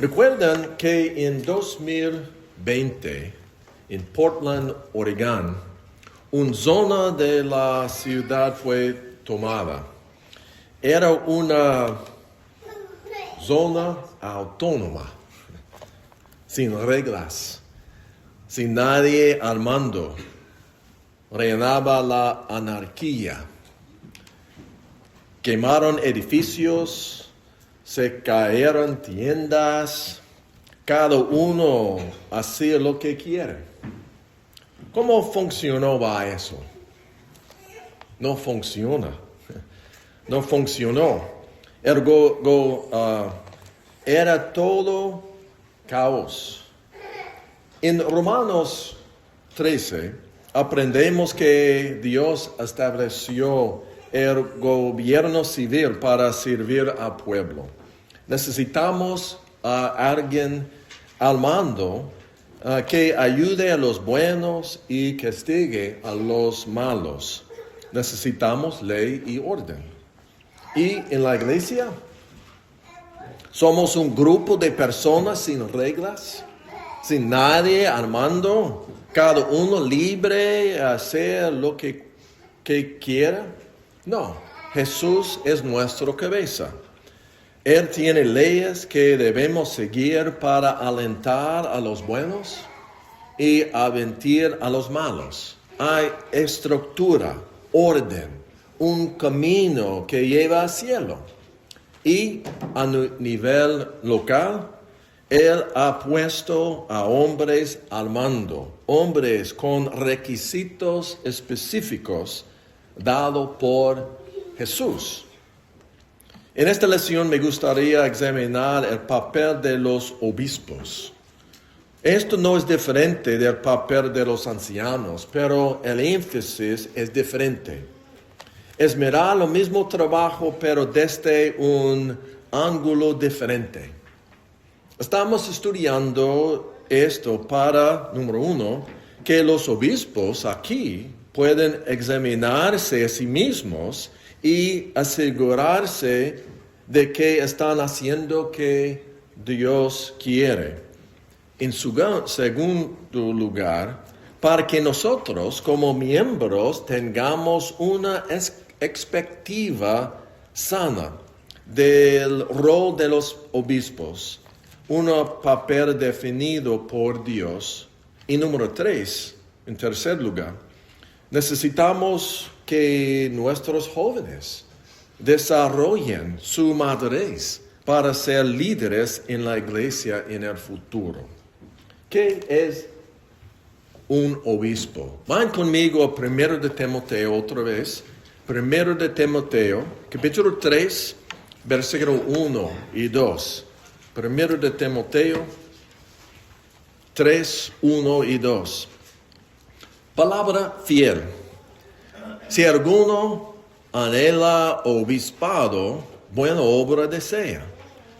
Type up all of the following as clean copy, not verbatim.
Recuerdan que en 2020, en Portland, Oregón, una zona de la ciudad fue tomada. Era una zona autónoma, sin reglas, sin nadie al mando. Reinaba la anarquía. Quemaron edificios, se cayeron tiendas, cada uno hacía lo que quiere. ¿Cómo funcionaba eso? No funciona. No funcionó. Era todo caos. En Romanos 13 aprendemos que Dios estableció el gobierno civil para servir al pueblo. Necesitamos a alguien al mando que ayude a los buenos y castigue a los malos. Necesitamos ley y orden. Y en la iglesia somos un grupo de personas sin reglas, sin nadie al mando, cada uno libre a hacer lo que quiera. No, Jesús es nuestra cabeza. Él tiene leyes que debemos seguir para alentar a los buenos y aventar a los malos. Hay estructura, orden, un camino que lleva al cielo. Y a nivel local, Él ha puesto a hombres al mando, hombres con requisitos específicos dados por Jesús. En esta lección me gustaría examinar el papel de los obispos. Esto no es diferente del papel de los ancianos, pero el énfasis es diferente. Esmerar lo mismo trabajo, pero desde un ángulo diferente. Estamos estudiando esto para, número uno, que los obispos aquí pueden examinarse a sí mismos y asegurarse de que están haciendo lo que Dios quiere. En segundo lugar, para que nosotros como miembros tengamos una expectativa sana del rol de los obispos, un papel definido por Dios. Y número 3, en tercer lugar, necesitamos que nuestros jóvenes desarrollen su madurez para ser líderes en la iglesia en el futuro. ¿Qué es un obispo? Van conmigo a 1 de Timoteo otra vez. 1 de Timoteo, capítulo 3, versículo 1 y 2. 1 de Timoteo 3, 1 y 2. Palabra fiel. Si alguno anhela obispado, buena obra desea.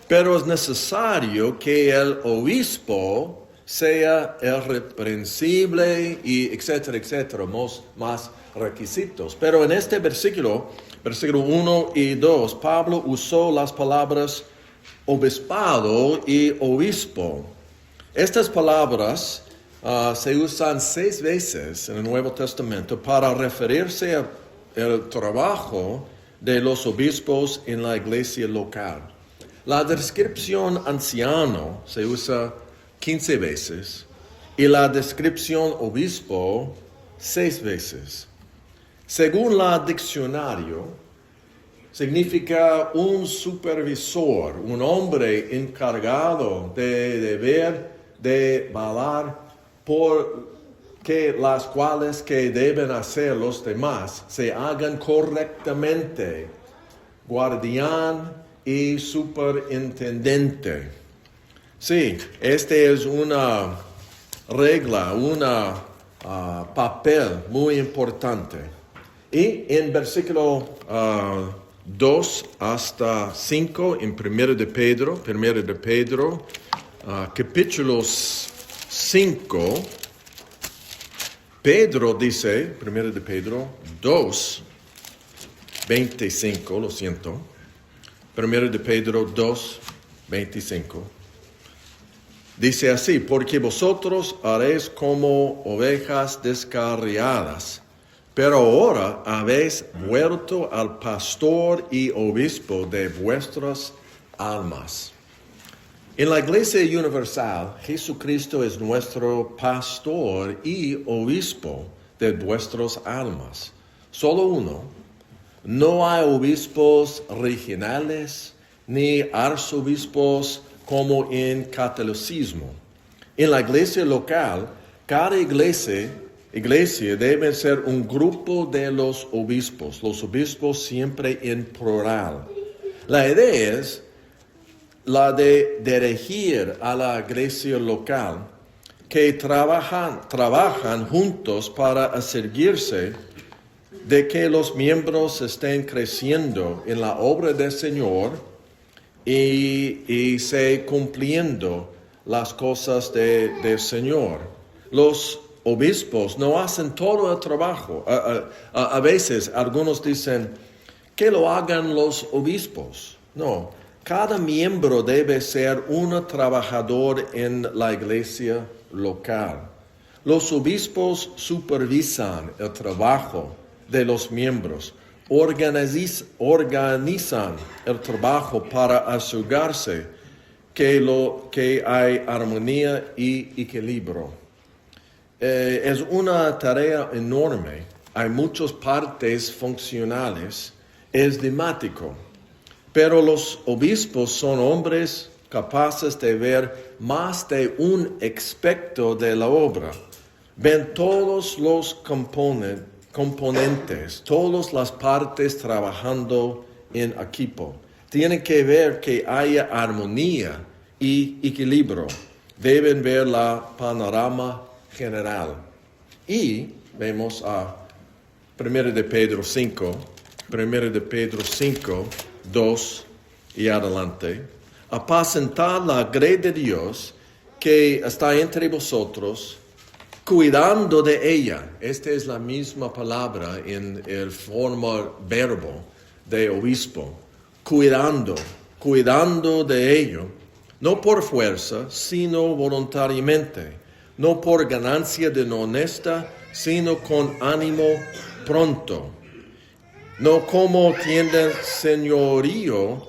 Pero es necesario que el obispo sea irreprensible y etcétera, etcétera, más requisitos. Pero en este versículo 1 y 2, Pablo usó las palabras obispado y obispo. Estas palabras se usan 6 veces en el Nuevo Testamento para referirse al trabajo de los obispos en la iglesia local. La descripción anciano se usa 15 veces y la descripción obispo 6 veces. Según la diccionario, significa un supervisor, un hombre encargado de deber de velar por que las cuales que deben hacer los demás se hagan correctamente, guardián y superintendente. Sí, este es una regla, papel muy importante. Y en versículo 2 hasta 5, en 1 de Pedro, capítulo 5, Pedro dice, 1 de Pedro 2, 25, lo siento. 1 de Pedro 2, 25. Dice así, porque vosotros haréis como ovejas descarriadas, pero ahora habéis vuelto al pastor y obispo de vuestras almas. En la Iglesia Universal, Jesucristo es nuestro pastor y obispo de vuestras almas. Solo uno. No hay obispos regionales ni arzobispos como en catolicismo. En la iglesia local, cada iglesia debe ser un grupo de los obispos siempre en plural. La idea es la de dirigir a la iglesia local, que trabajan juntos para asegurarse de que los miembros estén creciendo en la obra del Señor y se cumpliendo las cosas del Señor. Los obispos no hacen todo el trabajo. A veces algunos dicen que lo hagan los obispos. No, cada miembro debe ser un trabajador en la iglesia local. Los obispos supervisan el trabajo de los miembros, organizan el trabajo para asegurarse que hay armonía y equilibrio. Es una tarea enorme, hay muchas partes funcionales, es dinámico, pero los obispos son hombres capaces de ver más de un aspecto de la obra, ven todos los componentes, todas las partes trabajando en equipo. Tienen que ver que haya armonía y equilibrio. Deben ver la panorama general. Y vemos a 1 de Pedro 5, 2 y adelante. Apacentad la grey de Dios que está entre vosotros, cuidando de ella. Esta es la misma palabra en el forma verbo de obispo. Cuidando de ello, no por fuerza, sino voluntariamente, no por ganancia de no honesta, sino con ánimo pronto, no como tienen señorío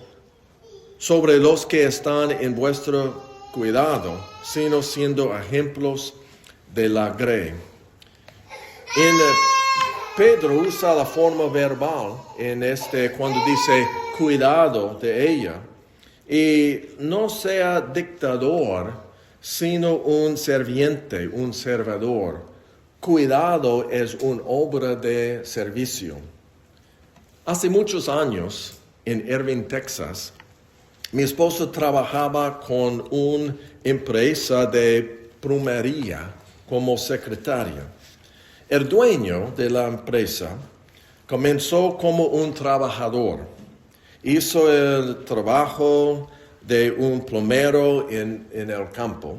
sobre los que están en vuestro cuidado, sino siendo ejemplos de la grey. Pedro usa la forma verbal cuando dice cuidado de ella, y no sea dictador, sino un serviente, un servidor. Cuidado es una obra de servicio. Hace muchos años, en Irving, Texas, mi esposo trabajaba con una empresa de plomería como secretaria. El dueño de la empresa comenzó como un trabajador. Hizo el trabajo de un plomero en el campo.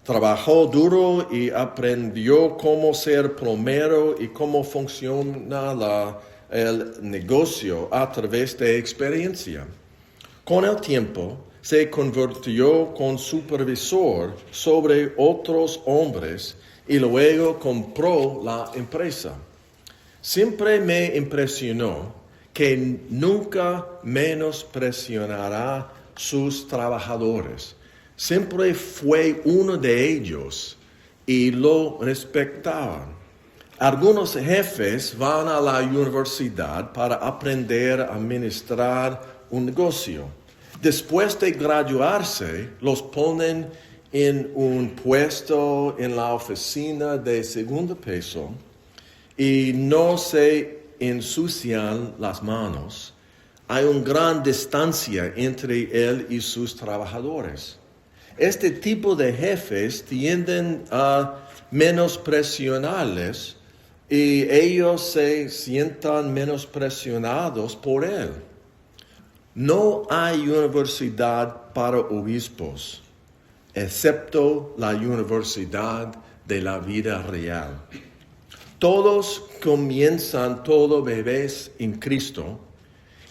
Trabajó duro y aprendió cómo ser plomero y cómo funciona el negocio a través de experiencia. Con el tiempo, se convirtió con supervisor sobre otros hombres y luego compró la empresa. Siempre me impresionó que nunca menospreciará sus trabajadores. Siempre fue uno de ellos y lo respetaban. Algunos jefes van a la universidad para aprender a administrar un negocio. Después de graduarse, los ponen en un puesto en la oficina de segundo piso y no se ensucian las manos. Hay una gran distancia entre él y sus trabajadores. Este tipo de jefes tienden a menospreciarles y ellos se sientan menospreciados por él. No hay universidad para obispos, excepto la universidad de la vida real. Todos comienzan bebés en Cristo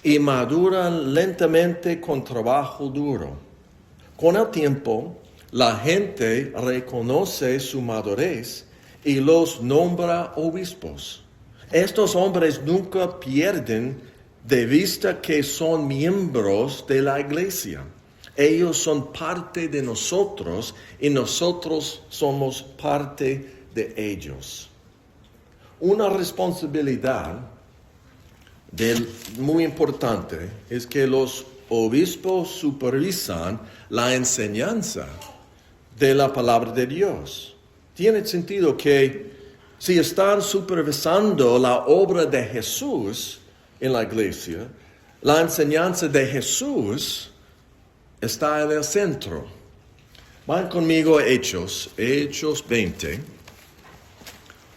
y maduran lentamente con trabajo duro. Con el tiempo, la gente reconoce su madurez y los nombra obispos. Estos hombres nunca pierden de vista que son miembros de la iglesia. Ellos son parte de nosotros y nosotros somos parte de ellos. Una responsabilidad muy importante es que los obispos supervisan la enseñanza de la palabra de Dios. Tiene sentido que si están supervisando la obra de Jesús en la iglesia, la enseñanza de Jesús está en el centro. Van conmigo a Hechos 20.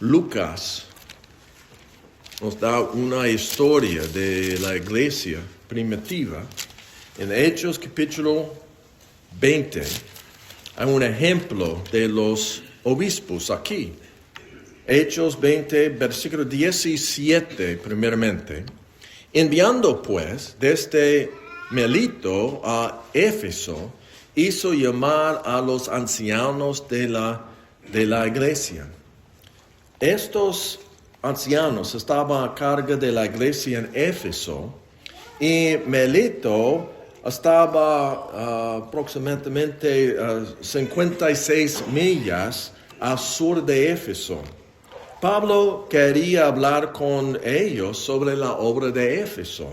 Lucas nos da una historia de la iglesia primitiva. En Hechos capítulo 20 hay un ejemplo de los obispos aquí. Hechos 20, versículo 17, primeramente. Enviando pues desde Melito a Éfeso, hizo llamar a los ancianos de la iglesia. Estos ancianos estaban a cargo de la iglesia en Éfeso y Melito estaba aproximadamente 56 millas al sur de Éfeso. Pablo quería hablar con ellos sobre la obra de Éfeso.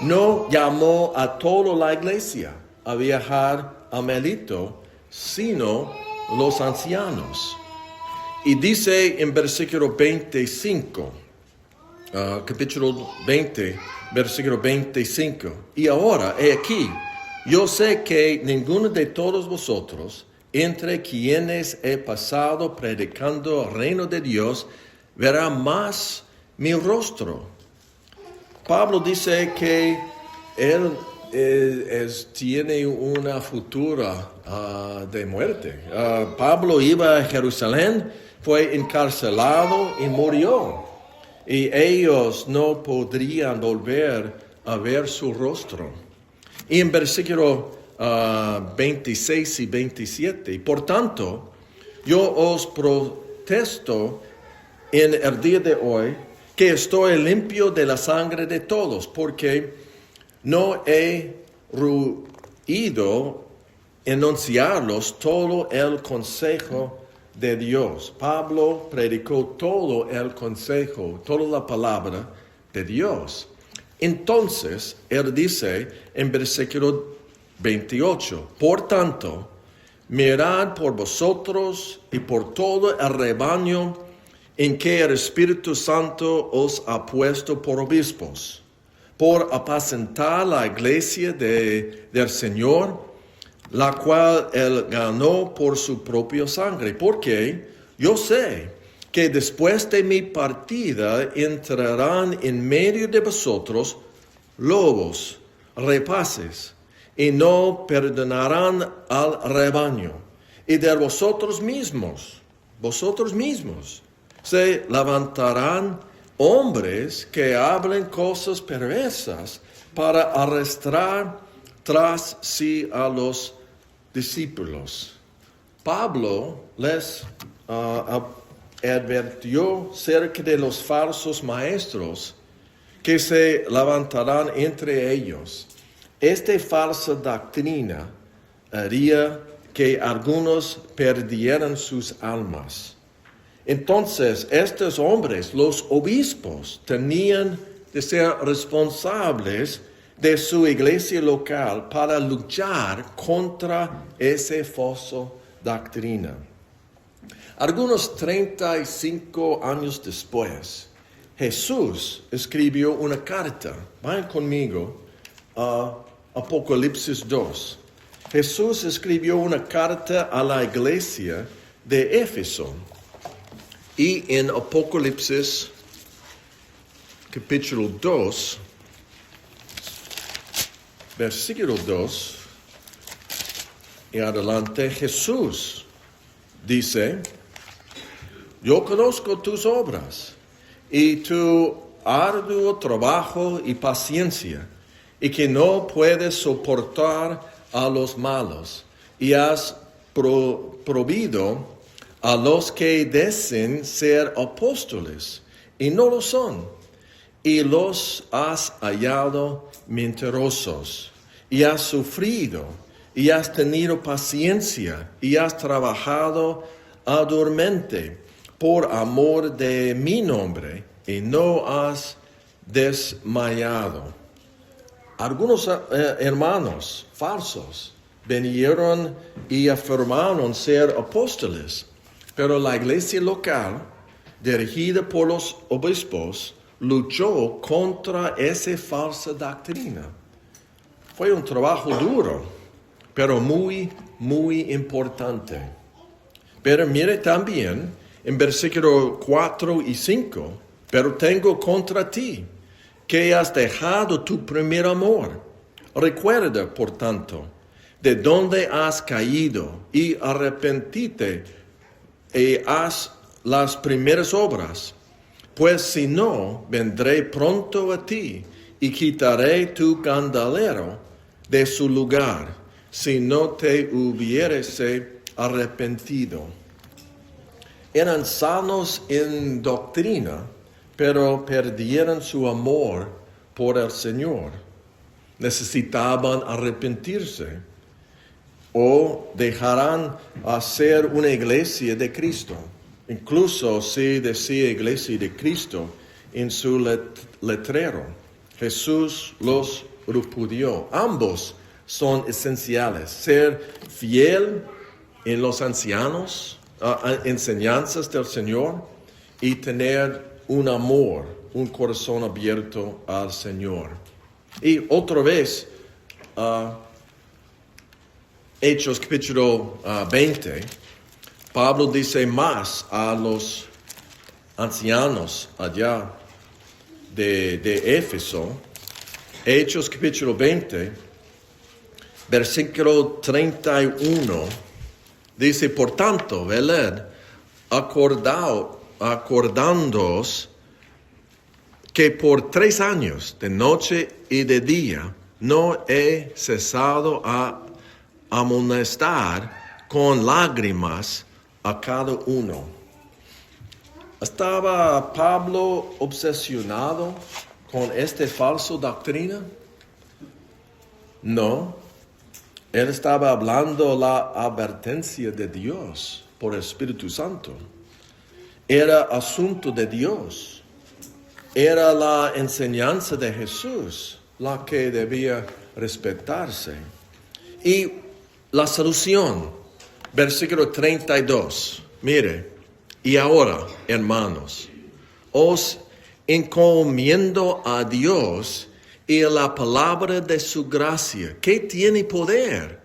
No llamó a toda la iglesia a viajar a Melito, sino los ancianos. Y dice en versículo 25, capítulo 20, versículo 25, y ahora, he aquí, yo sé que ninguno de todos vosotros, entre quienes he pasado predicando el reino de Dios, verá más mi rostro. Pablo dice que él tiene una futura de muerte. Pablo iba a Jerusalén, fue encarcelado y murió. Y ellos no podrían volver a ver su rostro. Y en versículo 26 y 27, por tanto, yo os protesto en el día de hoy que estoy limpio de la sangre de todos, porque no he ruido enunciarlos todo el consejo de Dios. Pablo predicó todo el consejo, toda la palabra de Dios. Entonces, él dice en versículo 28, por tanto, mirad por vosotros y por todo el rebaño en que el Espíritu Santo os ha puesto por obispos, por apacentar la iglesia del Señor, la cual él ganó por su propia sangre. Porque yo sé que después de mi partida entrarán en medio de vosotros lobos, rapaces, y no perdonarán al rebaño. Y de vosotros mismos, se levantarán hombres que hablen cosas perversas para arrastrar tras sí a los discípulos. Pablo les advirtió cerca de los falsos maestros que se levantarán entre ellos. Esta falsa doctrina haría que algunos perdieran sus almas. Entonces, estos hombres, los obispos, tenían de ser responsables de su iglesia local para luchar contra esa falsa doctrina. Algunos 35 años después, Jesús escribió una carta. Vayan conmigo a Apocalipsis 2. Jesús escribió una carta a la iglesia de Éfeso. Y en Apocalipsis capítulo 2, versículo 2 y adelante, Jesús dice, yo conozco tus obras y tu arduo trabajo y paciencia, y que no puedes soportar a los malos, y has prohibido a los que dicen ser apóstoles y no lo son, y los has hallado mentirosos, y has sufrido, y has tenido paciencia, y has trabajado arduamente por amor de mi nombre, y no has desmayado. Algunos hermanos falsos vinieron y afirmaron ser apóstoles, pero la iglesia local, dirigida por los obispos, luchó contra esa falsa doctrina. Fue un trabajo duro, pero muy, muy importante. Pero mire también en versículos 4 y 5, pero tengo contra ti que has dejado tu primer amor. Recuerda, por tanto, de dónde has caído y arrepentite y haz las primeras obras. Pues si no, vendré pronto a ti y quitaré tu candelero de su lugar, si no te hubieres arrepentido. Eran sanos en doctrina, pero perdieron su amor por el Señor. Necesitaban arrepentirse o dejarán hacer una iglesia de Cristo. Incluso si decía iglesia de Cristo en su letrero, Jesús los repudió. Ambos son esenciales. Ser fiel en los ancianos, enseñanzas del Señor, y tener un amor, un corazón abierto al Señor. Y otra vez, Hechos capítulo 20, Pablo dice más a los ancianos allá de Éfeso. Hechos capítulo 20, versículo 31, dice, por tanto, veled, acordándoos que por 3 años, de noche y de día, no he cesado a amonestar con lágrimas a cada uno. ¿Estaba Pablo obsesionado con esta falsa doctrina? No. Él estaba hablando la advertencia de Dios por el Espíritu Santo. Era asunto de Dios. Era la enseñanza de Jesús la que debía respetarse. Y la solución, versículo 32, mire, y ahora, hermanos, os encomiendo a Dios y a la palabra de su gracia, que tiene poder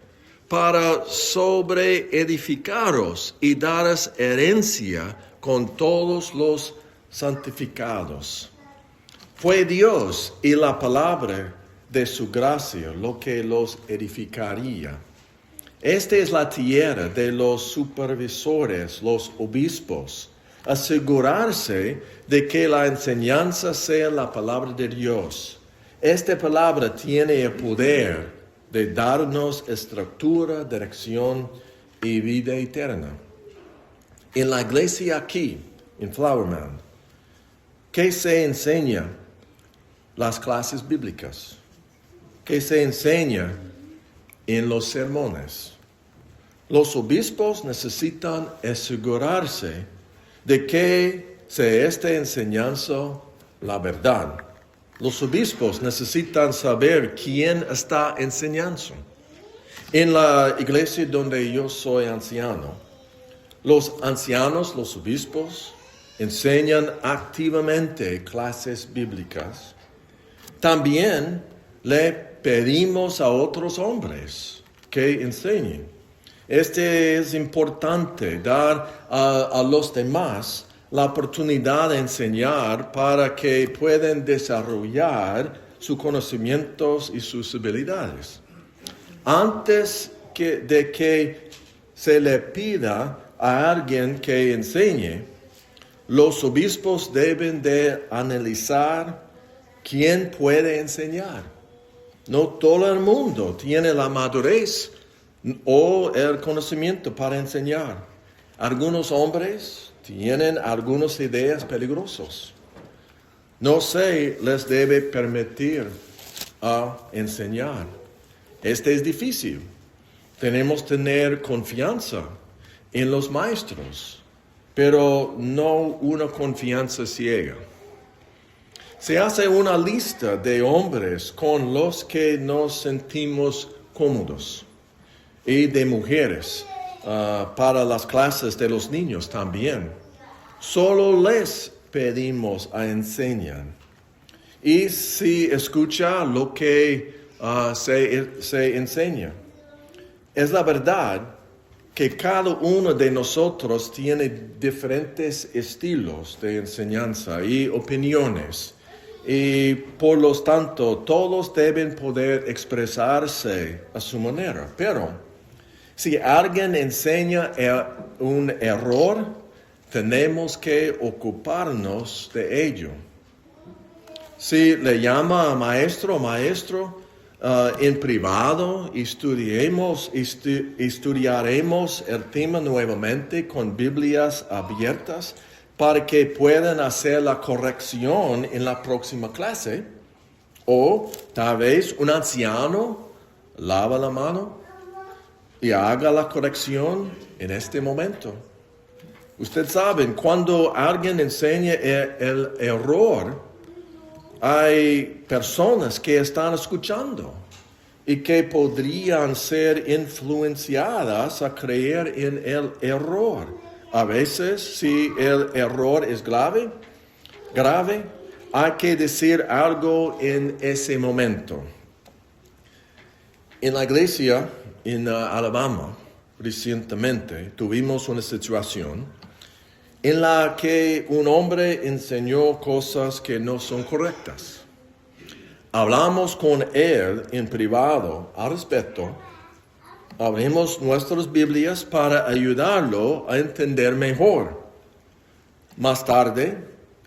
para sobreedificaros y daros herencia con todos los santificados. Fue Dios y la palabra de su gracia lo que los edificaría. Esta es la tierra de los supervisores, los obispos. Asegurarse de que la enseñanza sea la palabra de Dios. Esta palabra tiene el poder de darnos estructura, dirección y vida eterna. En la iglesia aquí, en Flowerman, ¿qué se enseña? Las clases bíblicas. ¿Qué se enseña en los sermones? Los obispos necesitan asegurarse de que sea esta enseñanza la verdad. Los obispos necesitan saber quién está enseñando. En la iglesia donde yo soy anciano, los ancianos, los obispos, enseñan activamente clases bíblicas. También le pedimos a otros hombres que enseñen. Es importante, dar a los demás la oportunidad de enseñar para que puedan desarrollar sus conocimientos y sus habilidades. Antes de que se le pida a alguien que enseñe, los obispos deben de analizar quién puede enseñar. No todo el mundo tiene la madurez o el conocimiento para enseñar. Algunos hombres tienen algunas ideas peligrosas. No se les debe permitir enseñar. Este es difícil. Tenemos que tener confianza en los maestros, pero no una confianza ciega. Se hace una lista de hombres con los que nos sentimos cómodos y de mujeres para las clases de los niños también. Solo les pedimos a enseñar. Y si escucha lo que se enseña. Es la verdad que cada uno de nosotros tiene diferentes estilos de enseñanza y opiniones. Y por lo tanto, todos deben poder expresarse a su manera. Pero si alguien enseña un error, tenemos que ocuparnos de ello. Si le llama a maestro, en privado, estudiaremos el tema nuevamente con Biblias abiertas para que puedan hacer la corrección en la próxima clase. O tal vez un anciano lava la mano y haga la corrección en este momento. Ustedes saben, cuando alguien enseña el error, hay personas que están escuchando y que podrían ser influenciadas a creer en el error. A veces, si el error es grave, hay que decir algo en ese momento. En la iglesia en Alabama, recientemente, tuvimos una situación en la que un hombre enseñó cosas que no son correctas. Hablamos con él en privado al respecto. Abrimos nuestras Biblias para ayudarlo a entender mejor. Más tarde,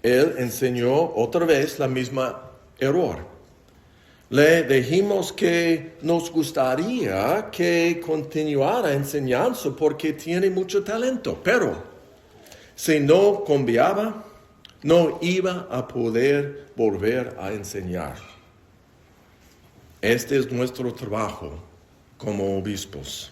él enseñó otra vez la misma error. Le dijimos que nos gustaría que continuara enseñando porque tiene mucho talento, pero si no cambiaba, no iba a poder volver a enseñar. Este es nuestro trabajo como obispos.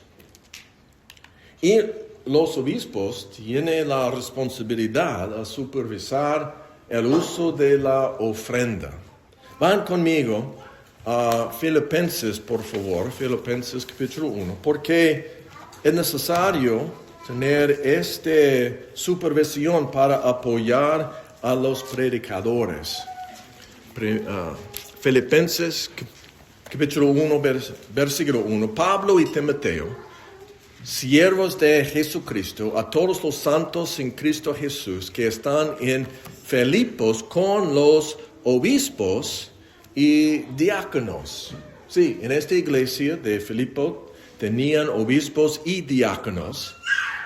Y los obispos tienen la responsabilidad de supervisar el uso de la ofrenda. Van conmigo a Filipenses, por favor, Filipenses capítulo 1, porque es necesario tener esta supervisión para apoyar a los predicadores. Filipenses capítulo 1, versículo 1. Pablo y Timoteo, siervos de Jesucristo, a todos los santos en Cristo Jesús que están en Filipos con los obispos y diáconos. Sí, en esta iglesia de Filipo tenían obispos y diáconos.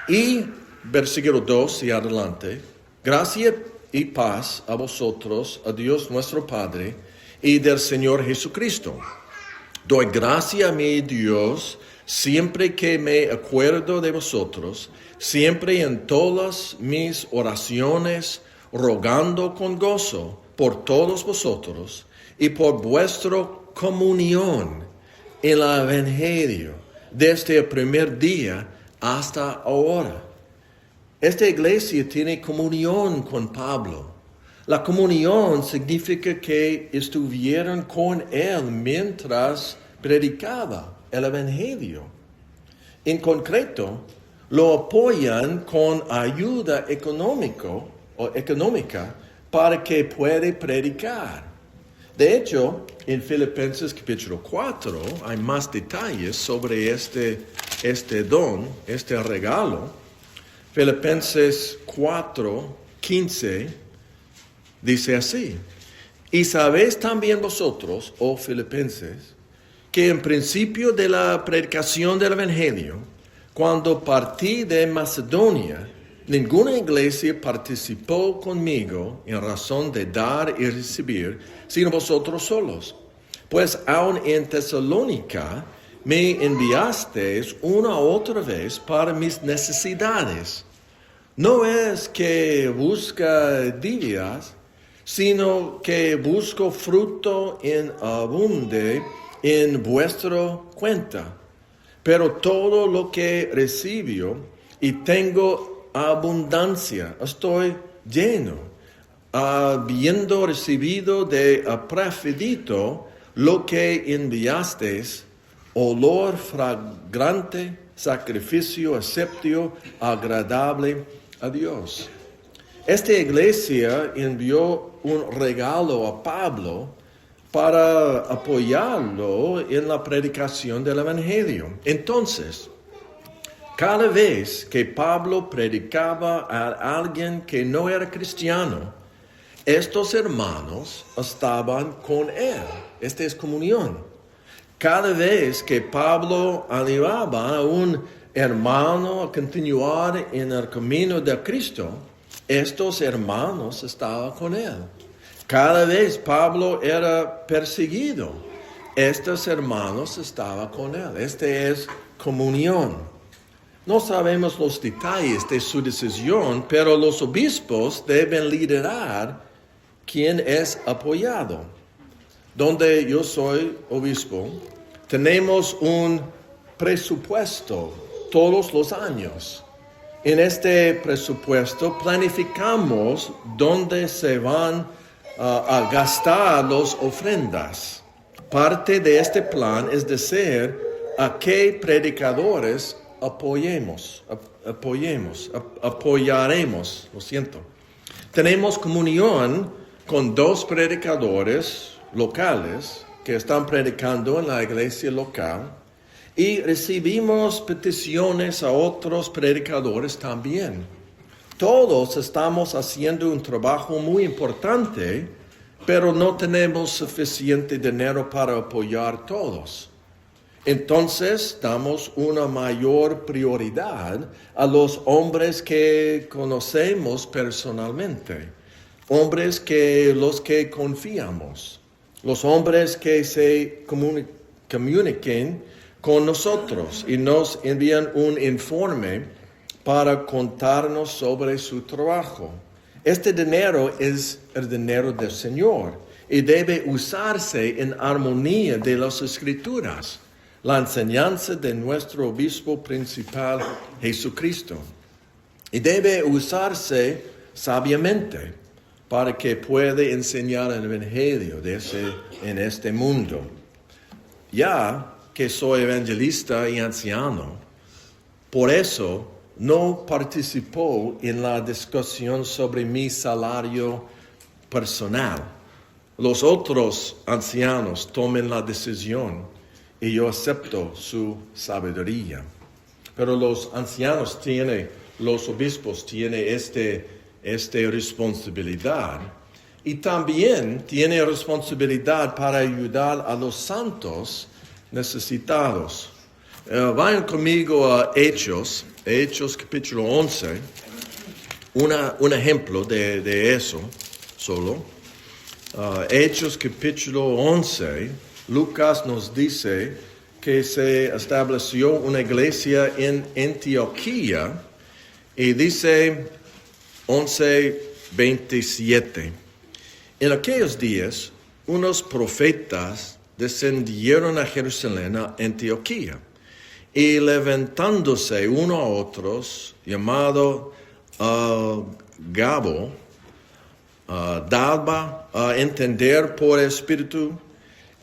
Y versículo 2 y adelante, gracia y paz a vosotros, a Dios nuestro Padre y del Señor Jesucristo. Doy gracia a mi Dios siempre que me acuerdo de vosotros, siempre en todas mis oraciones, rogando con gozo por todos vosotros y por vuestra comunión en el Evangelio desde el primer día hasta ahora. Esta iglesia tiene comunión con Pablo. La comunión significa que estuvieron con él mientras predicaba el Evangelio. En concreto, lo apoyan con ayuda económica para que pueda predicar. De hecho, en Filipenses capítulo 4 hay más detalles sobre este don, este regalo. Filipenses 4:15 dice así: y sabéis también vosotros, oh filipenses, que en principio de la predicación del Evangelio, cuando partí de Macedonia, ninguna iglesia participó conmigo en razón de dar y recibir, sino vosotros solos. Pues aun en Tesalónica me enviasteis una otra vez para mis necesidades. No es que busca divias, sino que busco fruto en abunde en vuestra cuenta. Pero todo lo que recibo y tengo abundancia, estoy lleno, habiendo recibido de Epafrodito lo que enviasteis, olor fragrante, sacrificio acepto, agradable a Dios. Esta iglesia envió un regalo a Pablo para apoyarlo en la predicación del Evangelio. Entonces, cada vez que Pablo predicaba a alguien que no era cristiano, estos hermanos estaban con él. Esta es comunión. Cada vez que Pablo animaba a un hermano a continuar en el camino de Cristo, estos hermanos estaban con él. Cada vez Pablo era perseguido, estos hermanos estaban con él. Esta es comunión. No sabemos los detalles de su decisión, pero los obispos deben liderar quien es apoyado. Donde yo soy obispo, tenemos un presupuesto todos los años. En este presupuesto planificamos dónde se van a gastar las ofrendas. Parte de este plan es decir a qué predicadores apoyaremos. Tenemos comunión con 2 predicadores locales que están predicando en la iglesia local y recibimos peticiones a otros predicadores también. Todos estamos haciendo un trabajo muy importante, pero no tenemos suficiente dinero para apoyar todos. Entonces damos una mayor prioridad a los hombres que conocemos personalmente, hombres que los que confiamos, los hombres que se comuniquen con nosotros y nos envían un informe para contarnos sobre su trabajo. Este dinero es el dinero del Señor y debe usarse en armonía de las Escrituras, la enseñanza de nuestro obispo principal, Jesucristo. Y debe usarse sabiamente para que pueda enseñar el Evangelio en este mundo. Ya que soy evangelista y anciano, por eso no participó en la discusión sobre mi salario personal. Los otros ancianos tomen la decisión y yo acepto su sabiduría. Pero los ancianos los obispos tienen esta responsabilidad y también tienen responsabilidad para ayudar a los santos necesitados. Vayan conmigo a Hechos capítulo 11, un ejemplo de eso solo. Hechos capítulo 11, Lucas nos dice que se estableció una iglesia en Antioquía y dice 11:27. En aquellos días, unos profetas descendieron a Jerusalén, a Antioquía, y levantándose uno a otros, llamado Gabo, daba a entender por espíritu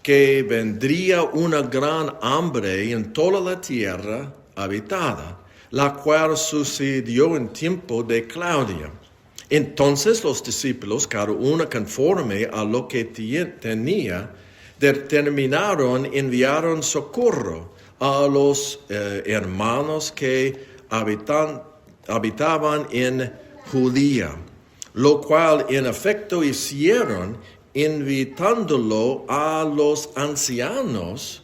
que vendría una gran hambre en toda la tierra habitada, la cual sucedió en tiempo de Claudia. Entonces los discípulos, cada uno conforme a lo que tenía, determinaron enviaron socorro a los hermanos que habitaban en Judía, lo cual en efecto hicieron invitándolo a los ancianos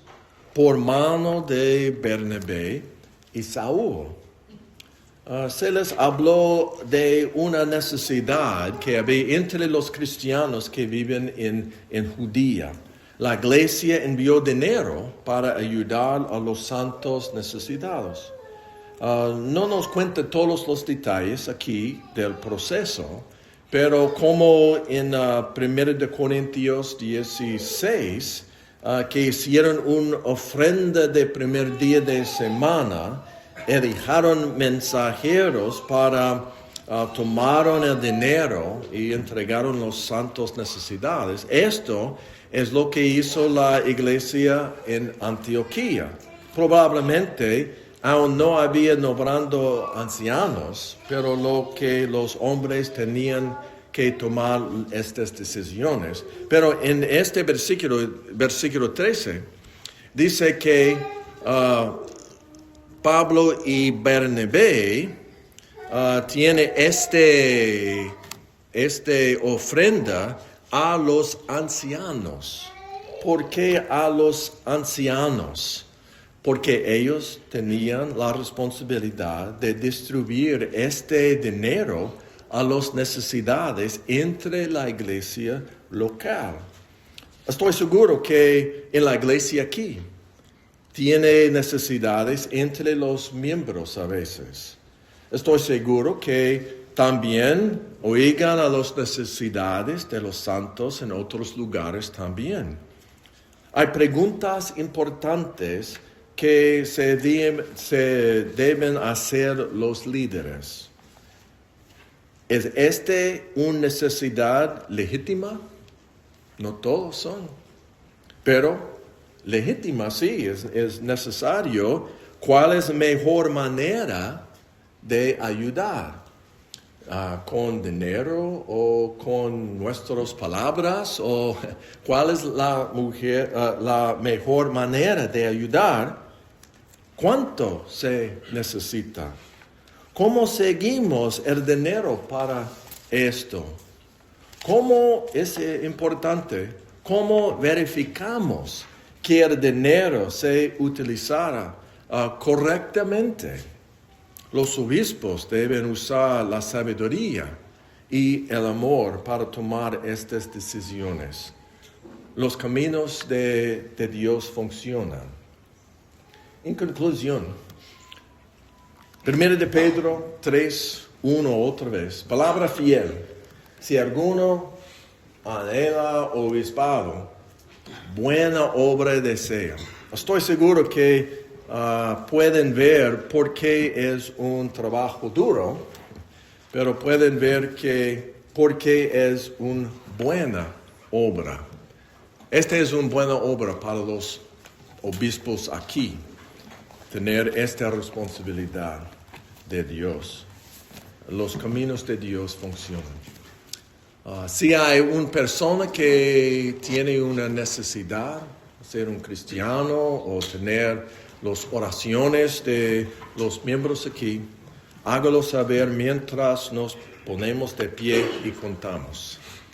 por mano de Bernabé y Saúl. Se les habló de una necesidad que había entre los cristianos que viven en Judía. La iglesia envió dinero para ayudar a los santos necesitados. No nos cuenta todos los detalles aquí del proceso, pero como en 1 Corintios 16, que hicieron una ofrenda de primer día de semana, elijaron mensajeros para tomaron el dinero y entregaron los santos necesidades. Esto es lo que hizo la iglesia en Antioquía. Probablemente aún no había nombrando ancianos, pero lo que los hombres tenían que tomar estas decisiones. Pero en este versículo 13, dice que Pablo y Bernabé tiene este ofrenda a los ancianos. ¿Por qué a los ancianos? Porque ellos tenían la responsabilidad de distribuir este dinero a las necesidades entre la iglesia local. Estoy seguro que en la iglesia aquí tiene necesidades entre los miembros a veces. Estoy seguro que también oigan a las necesidades de los santos en otros lugares también. Hay preguntas importantes que se deben hacer los líderes. ¿Es una necesidad legítima? No todos son, pero legítima sí, es necesario. ¿Cuál es la mejor manera de ayudar? ¿Con dinero o con nuestras palabras? ¿O cuál es la mejor manera de ayudar? ¿Cuánto se necesita? ¿Cómo seguimos el dinero para esto? ¿Cómo es importante? ¿Cómo verificamos que el dinero se utilizara correctamente? Los obispos deben usar la sabiduría y el amor para tomar estas decisiones. Los caminos de Dios funcionan. En conclusión, 1 de Pedro 3:1 otra vez. Palabra fiel. Si alguno anhela obispado, buena obra desea. Estoy seguro que pueden ver por qué es un trabajo duro, pero pueden ver por qué es una buena obra. Esta es una buena obra para los obispos aquí, tener esta responsabilidad de Dios. Los caminos de Dios funcionan. Si hay una persona que tiene una necesidad, ser un cristiano o tener las oraciones de los miembros aquí, hágalo saber mientras nos ponemos de pie y contamos.